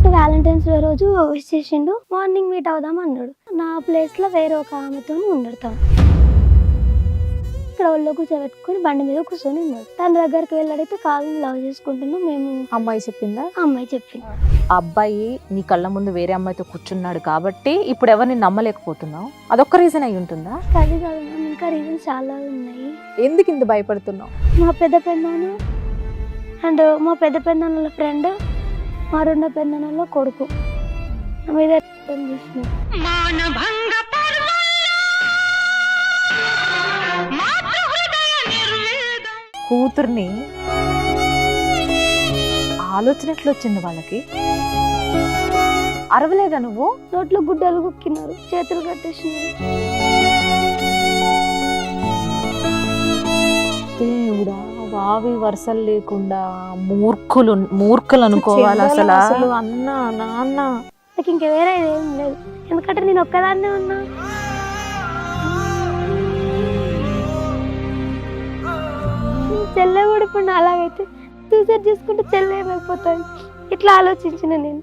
Valentine's day రోజు wish చేసిండు. Morning meet అవుదాం అన్నాడు. నా ప్లేస్ లో వేరే ఒక ఆమెతో ఉన్నాడు. తను ఇక్కడ ఒళ్ళో కూర్చోబెట్టుకుని బండి మీద కూర్చొని ఉన్నాడు. తన దగ్గరికి వెళ్ళి అడిగితే కాదు లవ్ చేసుకుంటున్నాం మేము. అమ్మాయి చెప్పిందా? అమ్మాయి చెప్పింది. అబ్బాయి నీ కళ్ళ ముందు వేరే అమ్మాయితో కూర్చున్నాడు కాబట్టి ఇప్పుడు ఎవరిని నమ్మలేకపోతున్నావు, అదొక్క రీజన్ అయి ఉంటుందా? అది కాదు మ్యామ్, ఇంకా రీజన్స్ చాలా ఉన్నాయి. ఎందుకు ఇంత భయపడుతున్నావు? మా పెద్ద పెద్దనాన్న అండ్ మా పెద్ద పెద్దనాన్నల ఫ్రెండ్, మా రెండో పెద్దనాన్నల కొడుకు నా మీద చూసిన కూతుర్ని ఆలోచన ఎట్లా వచ్చింది వాళ్ళకి? అరవలేదా నువ్వు? నోట్లో గుడ్డలు కుక్కినారు, చేతులు కట్టేసినారు. దేవుడా, వావి వరుసలు లేకుండా మూర్ఖులు అనుకోవాలి అసలు. అన్న నాన్న నాకు ఇంక వేరే ఏం లేదు, ఎందుకంటే నేను ఒక్కదాన్నే ఉన్నా. చెల్లె కూడా ఇప్పుడు అలాగైతే సూసైడ్ చేసుకుంటే చెల్లె ఏమైపోతుంది, ఇట్లా ఆలోచించిన నేను.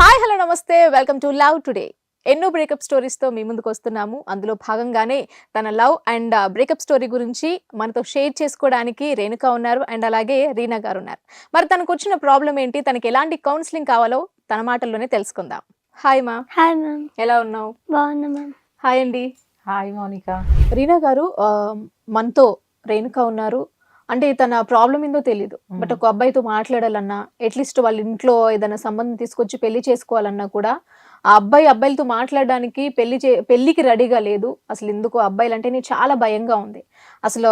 హాయ్ హలో నమస్తే, వెల్కమ్ టు లవ్ టుడే. ఎన్నో బ్రేకప్ స్టోరీస్ తో మీ ముందుకు వస్తున్నాము. అందులో భాగంగానే తన లవ్ అండ్ బ్రేకప్ స్టోరీ గురించి మనతో షేర్ చేసుకోవడానికి రేణుక ఉన్నారు అండ్ అలాగే రీనా గారు ఉన్నారు. మరి తనకు వచ్చిన ప్రాబ్లం ఏంటి, తనకి ఎలాంటి కౌన్సిలింగ్ కావాలో తన మాటల్లోనే తెలుసుకుందాం. హాయ్ మా. Hi ma'am. ఎలా ఉన్నావు? బాగున్నా మ్యామ్. హాయ్ అండి. హాయ్ మోనిక. రీనా గారు, మనతో రేణుక ఉన్నారు. అంటే తన ప్రాబ్లం ఏందో తెలీదు, బట్ ఒక అబ్బాయితో మాట్లాడాలన్నా, అట్లీస్ట్ వాళ్ళ ఇంట్లో ఏదైనా సంబంధం తీసుకొచ్చి పెళ్లి చేసుకోవాలన్నా కూడా ఆ అబ్బాయిలతో మాట్లాడడానికి పెళ్లికి రెడీగా లేదు. అసలు ఎందుకు అబ్బాయిలు అంటేనే చాలా భయంగా ఉంది. అసలు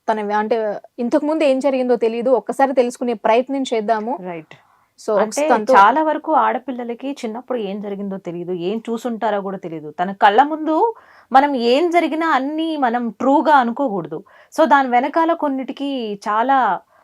తన అంటే ఇంతకు ముందు ఏం జరిగిందో తెలియదు, ఒక్కసారి తెలుసుకునే ప్రయత్నం చేద్దాము. రైట్. సో అంటే చాలా వరకు ఆడపిల్లలకి చిన్నప్పుడు ఏం జరిగిందో తెలియదు, ఏం చూసుంటారో కూడా తెలియదు. తన కళ్ళ ముందు మనం ఏం జరిగినా అన్ని మనం ట్రూగా అనుకోకూడదు. సో దాని వెనకాల కొన్నిటికి చాలా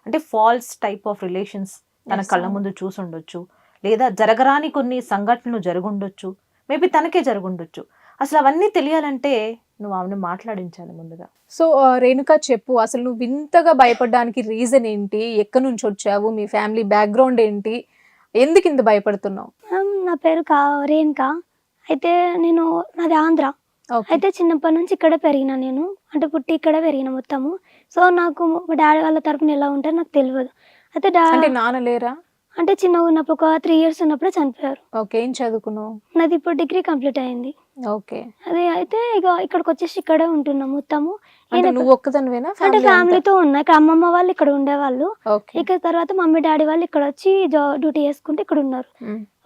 అంటే ఫాల్స్ టైప్ ఆఫ్ రిలేషన్స్ తన కళ్ళ ముందు చూసుండొచ్చు, లేదా జరగరాని కొన్ని సంఘటనలు జరుగుండొచ్చు, మేబీ తనకే జరుగుండొచ్చు. అసలు అవన్నీ తెలియాలంటే నువ్వు ఆమెను మాట్లాడించాలి ముందుగా. సో రేణుక చెప్పు, అసలు నువ్వు ఇంతగా భయపడడానికి రీజన్ ఏంటి? ఎక్కడి నుంచి వచ్చావు? మీ ఫ్యామిలీ బ్యాక్గ్రౌండ్ ఏంటి? ఎందుకు ఇంత భయపడుతున్నావు? మ్యామ్ నా పేరు రేణుక. అయితే నాది ఆంధ్ర. అయితే చిన్నప్పటి నుంచి ఇక్కడే పెరిగిన నేను, అంటే పుట్టి ఇక్కడే పెరిగిన మొత్తము. సో నాకు మా డాడీ వాళ్ళ తరపున ఎలా ఉంటారో నాకు తెలియదు. అయితే నాన్న లేరా? అంటే చిన్నగా ఉన్నప్పుడు ఒక 3 years ఉన్నప్పుడే చనిపోయారు. ఓకే. ఏం చదువుకున్నావు? నాది ఇప్పుడు డిగ్రీ కంప్లీట్ అయింది. ఓకే. అదే అయితే ఇక ఇక్కడికి వచ్చేసి ఇక్కడే ఉంటున్నాం మొత్తము. నువ్వు ఒక్కదానివేనా? అంటే ఫ్యామిలీతో ఉన్నా. ఇక్కడ అమ్మమ్మ వాళ్ళు ఇక్కడ ఉండేవాళ్ళు. ఇక తర్వాత మమ్మీ డాడీ వాళ్ళు ఇక్కడ వచ్చి డ్యూటీ చేసుకుంటే ఇక్కడ ఉన్నారు.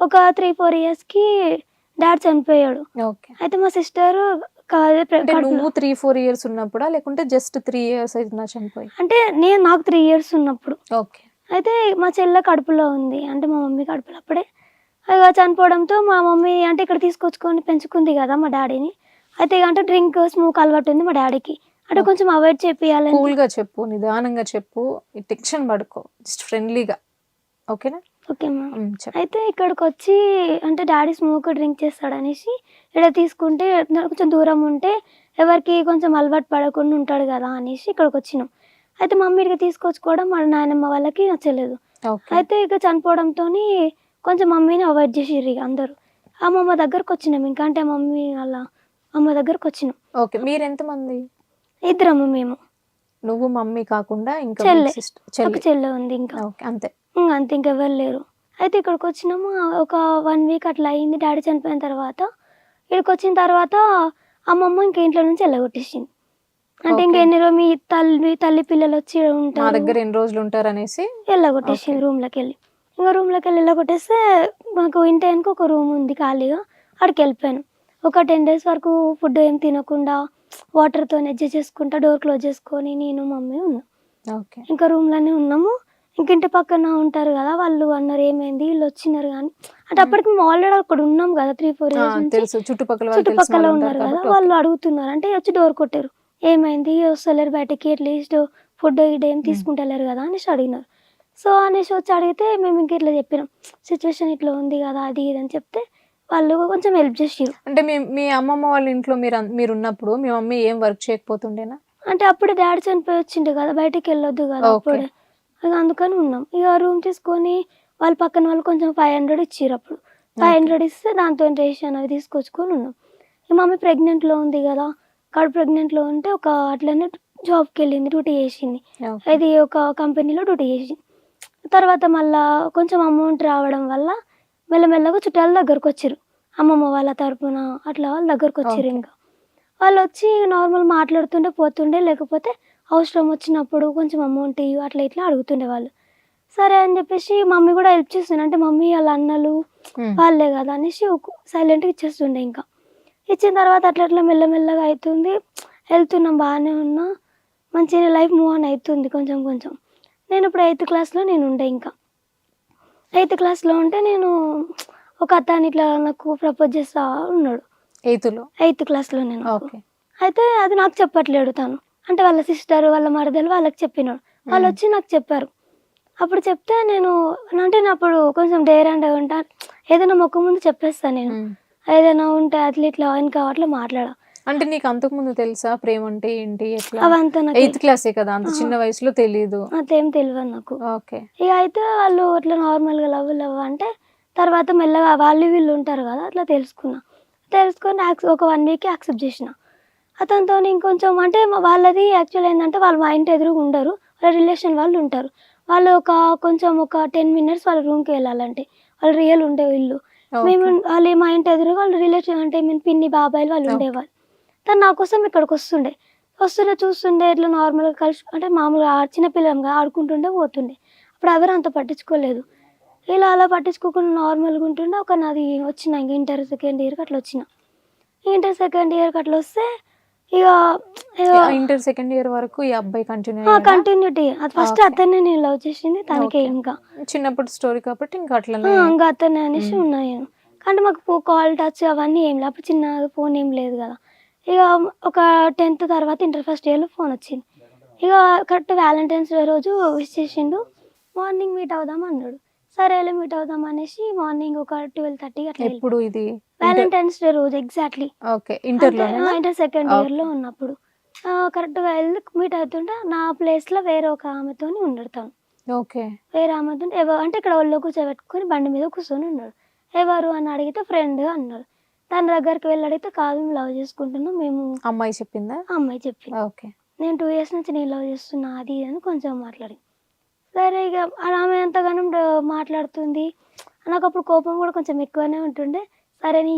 ఒక 3-4 years కి డాడీ చనిపోయాడు. అయితే మా సిస్టర్ నువ్వు 3-4 years ఉన్నప్పుడా, లేకుంటే జస్ట్ 3 years అయినా చనిపోయి? అంటే నాకు 3 years ఉన్నప్పుడు. ఓకే. అయితే మా చెల్లె కడుపులో ఉంది, అంటే మా మమ్మీ కడుపులో అప్పుడే. ఇక చనిపోవడంతో మా మమ్మీ అంటే ఇక్కడ తీసుకొచ్చుకొని పెంచుకుంది కదా మా డాడీని. అయితే అంటే డ్రింక్ స్మోక్ అలవాటు ఉంది మా డాడీకి, అంటే కొంచెం అవాయిడ్ చేపియాలి. కూల్ గా చెప్పు, నిదానంగా చెప్పు, టెన్షన్ పడుకో, జస్ట్ ఫ్రెండ్లీగా. ఓకేనా? Okay ma'am. అయితే ఇక్కడికి వచ్చి అంటే డాడీ స్మోక్ డ్రింక్ చేస్తాడు అనేసి ఇక్కడ తీసుకుంటే కొంచెం దూరం ఉంటే ఎవరికి కొంచెం అలవాటు పడకుండా ఉంటాడు కదా అనేసి ఇక్కడికి వచ్చినాం. అయితే మమ్మీకి తీసుకొచ్చుకోవడం మా నాయనమ్మ వాళ్ళకి నచ్చలేదు. అయితే ఇక చనిపోవడంతో కొంచెం మమ్మీని అవాయిడ్ చేసిర్రు ఇక అందరూ. అమ్మమ్మ దగ్గరకు వచ్చినాం, ఇంకా అంటే మమ్మీ వాళ్ళ అమ్మ దగ్గరకు వచ్చినాం. ఓకే. మీరు ఎంతమంది? ఇద్దరమ్మ మేము. నువ్వు మమ్మీ కాకుండా ఇంకా చెల్లె ఉంది ఇంకా. అంతే అంతే, ఇంకెవరు లేరు. అయితే ఇక్కడికి వచ్చినాము. ఒక 1 week అట్లా అయింది డాడీ చనిపోయిన తర్వాత. ఇక్కడికి వచ్చిన తర్వాత అమ్మమ్మ ఇంకా ఇంట్లో నుంచి వెళ్ళగొట్టేసింది. అంటే ఇంకా ఎన్ని రోజులు మీ తల్లి పిల్లలు వచ్చి ఉంటారు, మా దగ్గర ఎన్ని రోజులు ఉంటారు అనేసి వెళ్ళగొట్టేసింది రూమ్లోకి వెళ్ళి. ఇంకా రూమ్లోకి వెళ్ళి వెళ్ళగొట్టేస్తే మాకు ఇంటి వెనుక ఒక రూమ్ ఉంది ఖాళీగా, అక్కడికి వెళ్ళిపోయాను. ఒక 10 days వరకు ఫుడ్ ఏం తినకుండా వాటర్తో అడ్జస్ట్ చేసుకుంటా డోర్ క్లోజ్ చేసుకొని నేను మమ్మీ ఉన్నాం. ఇంకా రూమ్లోనే ఉన్నాము. ఇంక ఇంటి పక్కన ఉంటారు కదా వాళ్ళు అన్నారు ఏమైంది వీళ్ళు వచ్చినారు కానీ, అంటే అప్పటికి మేము ఆల్రెడీ అక్కడ ఉన్నాం కదా 3-4 years చుట్టుపక్కల ఉన్నారు కదా, వాళ్ళు అడుగుతున్నారు. అంటే వచ్చి డోర్ కొట్టారు, ఏమైంది వస్తలేరు బయటకి, అట్లీస్ట్ ఫుడ్ ఇటు ఏం తీసుకుంటలేరు కదా అనేసి అడిగినారు. సో అనేసి వచ్చి అడిగితే మేము ఇంక ఇట్లా చెప్పినాం, సిచ్యువేషన్ ఇట్లా ఉంది కదా అది ఇది అని చెప్తే వాళ్ళు కొంచెం హెల్ప్ చేసారు. అంటే మీ అమ్మమ్మ వాళ్ళ ఇంట్లో మీరు ఉన్నప్పుడు మీ మమ్మీ ఏం వర్క్ చేయకపోతుండేనా? అంటే అప్పుడే డాడీ చనిపోయి వచ్చిండే కదా, బయటకి వెళ్ళొద్దు కదా అప్పుడే, అందుకని ఉన్నాం. ఇక రూమ్ తీసుకొని వాళ్ళ పక్కన వాళ్ళు కొంచెం 500 ఇచ్చిర్రు అప్పుడు. 500 ఇస్తే దాంతో రేషన్ అవి తీసుకొచ్చుకొని ఉన్నాం. ఈ మమ్మీ ప్రెగ్నెంట్‌లో ఉంది కదా! కడుపు ప్రెగ్నెంట్‌లో ఉంటే అట్లనే జాబ్‌కెళ్ళింది, డ్యూటీ చేసింది. ఓకే. అది ఒక కంపెనీలో డ్యూటీ చేసింది. తర్వాత మళ్ళా కొంచెం అమౌంట్ రావడం వల్ల మెల్లమెల్లగా చుట్టాల దగ్గరకొచ్చిర్రు. అమ్మమ్మ వాళ్ళ తరపున అట్లా వాళ్ళ దగ్గరకొచ్చిర్రు ఓకే. ఇంకా. వాళ్ళొచ్చి నార్మల్ మాట్లాడుతుండే పోతుండే, లేకపోతే అవసరం వచ్చినప్పుడు కొంచెం అమౌంట్ ఇయ్యి అట్లా ఇట్లా అడుగుతుండే వాళ్ళు. సరే అని చెప్పేసి మమ్మీ కూడా హెల్ప్ చేస్తుండే. అంటే మమ్మీ వాళ్ళ అన్నలు వాళ్ళే కదా అనేసి సైలెంట్‌గా ఇచ్చేస్తుండే ఇంకా. ఇచ్చిన తర్వాత అట్లా అట్లా మెల్లమెల్లగా అయితుంది. వెళ్తున్నాం బాగానే ఉన్నా. మంచిగానే లైఫ్ మూవ్ ఆన్ అయితుంది కొంచెం కొంచెం. నేను ఇప్పుడు 8థ్ క్లాస్‌లో ఉండే ఇంకా. 8థ్ క్లాస్‌లో ఉంటే ఒక అతను ఇట్లా నాకు ప్రపోజ్ చేస్తా ఉన్నాడు. 8థ్ క్లాస్‌లో నాకు. ఓకే. అయితే అది నాకు చెప్పట్లేడు తను. అంటే వాళ్ళ సిస్టర్, వాళ్ళ మరదలు వాళ్ళకి చెప్పినాడు. వాళ్ళొచ్చి నాకు చెప్పారు. అప్పుడు చెప్తే అంటే నేను అప్పుడు కొంచెం డేర్ అండ్ ఉంటా. ఏదైనా మొక్క ముందు చెప్పేస్తా నేను. ఏదైనా ఉంటే అట్లా ఇట్లా ఇంకా అట్లా మాట్లాడా. అంటే నీకు అంతకుముందు తెలుసా ప్రేమ అంటే ఏంటి ఎట్లా? అవంతా నాకు 8th క్లాసే కదా, అంత చిన్న వయసులో తెలీదు. అట్లేం తెలవదు నాకు. ఓకే. ఇక అయితే వాళ్ళు అట్లా నార్మల్‌గా లవ్ అంటే తర్వాత మెల్లగా వాళ్ళు వీళ్ళు ఉంటారు కదా! అట్లా తెలుసుకున్నా. తెలుసుకొని ఒక 1 వీక్‌కి యాక్సెప్ట్ చేసిన. అతనితోని ఇంకొంచెం అంటే వాళ్ళది యాక్చువల్ ఏందంటే వాళ్ళు మా ఇంటి ఎదురుగా ఉండరు. వాళ్ళ రిలేషన్ వాళ్ళు ఉంటారు. వాళ్ళు కొంచెం ఒక 10 మినిట్స్ వాళ్ళ రూమ్‌కి వెళ్ళాలంటే. వాళ్ళు రియల్ ఉండే ఇల్లు. మేము ఓకే. వాళ్ళు మా ఇంటి ఎదురుగా వాళ్ళ రిలేషన్ అంటే పిన్ని, బాబాయిలు వాళ్ళు ఓకే. ఉండేవాళ్ళు. తను నా కోసం ఇక్కడికొస్తుండే. చూస్తుండే ఇట్లా నార్మల్‌గా కలిసి అంటే మామూలుగా చిన్న పిల్లలంగా ఆడుకుంటుండే పోతుండే. అప్పుడు ఎవరు అంత పట్టించుకోలేదు. ఇలా అలా పట్టించుకోకుండా నార్మల్‌గా ఉంటుండే. నాది వచ్చిన ఇంక ఇంటర్ సెకండ్ ఇయర్‌కి అట్లా వచ్చిన. ఇంటర్ సెకండ్ ఇయర్‌కి అట్లా వస్తే ఇక ఇంటర్ సెకండ్ ఇయర్ వరకు ఈ అబ్బాయి కంటిన్యూ అయ్యాడా? కంటిన్యూటీ. అది ఫస్ట్ ఓకే. అతన్నే నేను లవ్ చేసింది. తనకే ఓకే. ఇంకా. చిన్నప్పటి స్టోరీ కాబట్టి ఇంకా అట్లనే. ఇంకా అతనే అనేసి హ్మ్. ఉన్నా నేను. అంటే మాకు కాల్, టచ్ అవన్నీ ఏం లేదు. అప్పుడు చిన్న ఫోన్ ఏం లేదు కదా! ఇక ఒక 10థ్ తర్వాత ఇంటర్ ఫస్ట్ ఇయర్‌లో ఫోన్ వచ్చింది. ఇక కరెక్ట్ వ్యాలంటైన్స్ డే రోజు విష్ చేసిండు. మార్నింగ్ మీట్ అవుదాం అన్నాడు. సరేలే మీట్ అవుదాం అనేసి మార్నింగ్ ఒక 12:30కి అట్లా ఎప్పుడు ఇది? వ్యాలంటైన్స్ డే రోజు ఎగ్జాక్ట్‌లీ. ఓకే. ఇంటర్‌లోనేనా? Inter second okay. ఇయర్‌లో ఉన్నప్పుడు. కరెక్ట్‌గా వెళ్ళి మీట్ అవుతుంటే నా ప్లేస్‌లో వేరే ఒక ఆమెతోని ఉన్నాడు తను. ఓకే. వేరే ఆమెతోని అంటే ఇక్కడ ఒళ్ళో కూర్చోబెట్టుకొని బండి మీద కూర్చొని ఉన్నాడు. ఎవరు అని అడిగితే ఫ్రెండ్ అన్నాడు. తన దగ్గరికి వెళ్ళి అడిగితే కాదు మేము లవ్ చేసుకుంటున్నాం అమ్మాయి చెప్పిందా? ఆ అమ్మాయి చెప్పింది. ఓకే. నేను 2 ఇయర్స్ నుంచి నేను లవ్ చేస్తున్నా అది ఇది అని కొంచెం మాట్లాడింది. సరే ఇక ఆమె ఎంతగానో మాట్లాడుతుంది. నాకప్పుడు కోపం కూడా కొంచెం ఎక్కువనే ఉంటుండే. సరే నీ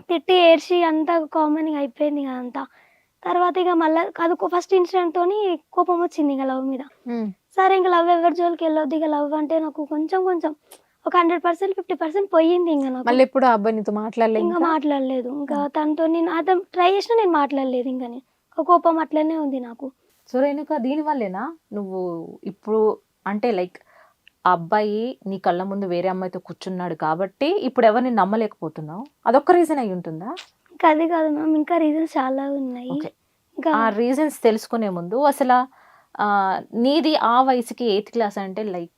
తిట్టి ఏడ్చి అంతా కామన్‌గా అయిపోయింది ఇక అంతా. తర్వాత ఇక మళ్ళా అది ఫస్ట్ ఇన్సిడెంట్‌తోని కోపం వచ్చింది ఇక లవ్ మీద. సరే ఇంక లవ్ ఎవరి జోలికి వెళ్ళొద్దు. ఇక లవ్ అంటే నాకు కొంచెం కొంచెం ఒక 100%, 50% పోయింది ఇంక నాకు. మళ్ళీ ఎప్పుడు ఆ అబ్బాయి నీతో మాట్లాడలే ఇంక ఇంకా? మాట్లాడలేదు. ఇంకా తనతో అతను ట్రై చేసినా నేను మాట్లాడలేదు ఇంక నేను. ఒక కోపం అట్లనే ఉంది నాకు. సో రేణుక, దీనివల్లేనా నువ్వు ఇప్పుడు అంటే లైక్ ఆ అబ్బాయి నీ కళ్ళ ముందు వేరే అమ్మాయితో కూర్చున్నాడు కాబట్టి ఇప్పుడు ఎవరిని నమ్మలేకపోతున్నావు? అదొక్క రీజన్ అయి ఉంటుందా? ఇంకా అది కాదు మ్యామ్, ఇంకా రీజన్స్ చాలా ఉన్నాయి. ఓకే. ఇంకా ఆ రీజన్స్ తెలుసుకునే ముందు అసలు నీది ఆ వయసుకి 8th క్లాస్ అంటే లైక్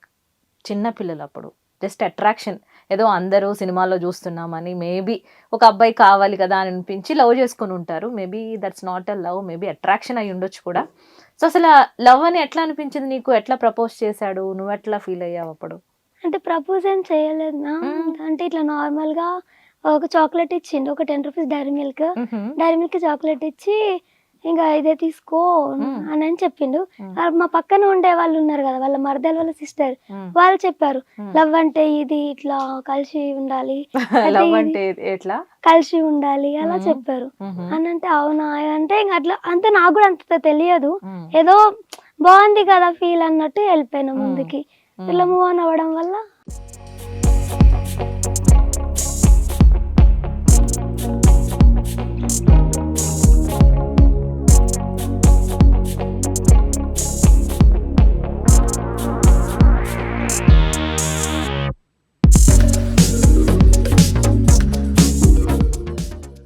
చిన్న పిల్లలప్పుడు జస్ట్ అట్రాక్షన్, ఏదో అందరూ సినిమాలో చూస్తున్నామని మేబీ ఒక అబ్బాయి కావాలి కదా అని అనిపించి లవ్ చేసుకొని ఉంటారు. Maybe that's not a love, maybe attraction అయి ఉండొచ్చు కూడా. సో అసలు లవ్ అని ఎట్లా అనిపించింది నీకు? ఎట్లా ప్రపోజ్ చేశాడు? నువ్వు ఎట్లా ఫీల్ అయ్యావు అప్పుడు? అంటే ప్రపోజ్ ఏం చేయలేదు మ్యామ్. అంటే ఇట్లా నార్మల్‌గా ఒక చాక్లెట్ ఇచ్చిండు. ఒక 10 rupees Dairy Milk. Dairy Milk chocolate ఇచ్చి ఇంకా ఇదే తీసుకో అని చెప్పిండు. మా పక్కన ఉండే వాళ్ళు ఉన్నారు కదా! వాళ్ళ మరదలు వాళ్ళ సిస్టర్ వాళ్ళు చెప్పారు. లవ్ అంటే ఇది ఇట్లా కలిసి ఉండాలి. లవ్ అంటే ఎట్లా? కలిసి ఉండాలి అలా చెప్పారు. అనంటే అవునా అంటే ఇంక అట్లా అంతే. నాకు కూడా అంత తెలియదు. ఏదో బాగుంది కదా ఫీల్ అన్నట్టు వెళ్ళిపోయినా ముందుకి. ఇట్లా మూవ్ ఆన్ అవ్వడం వల్ల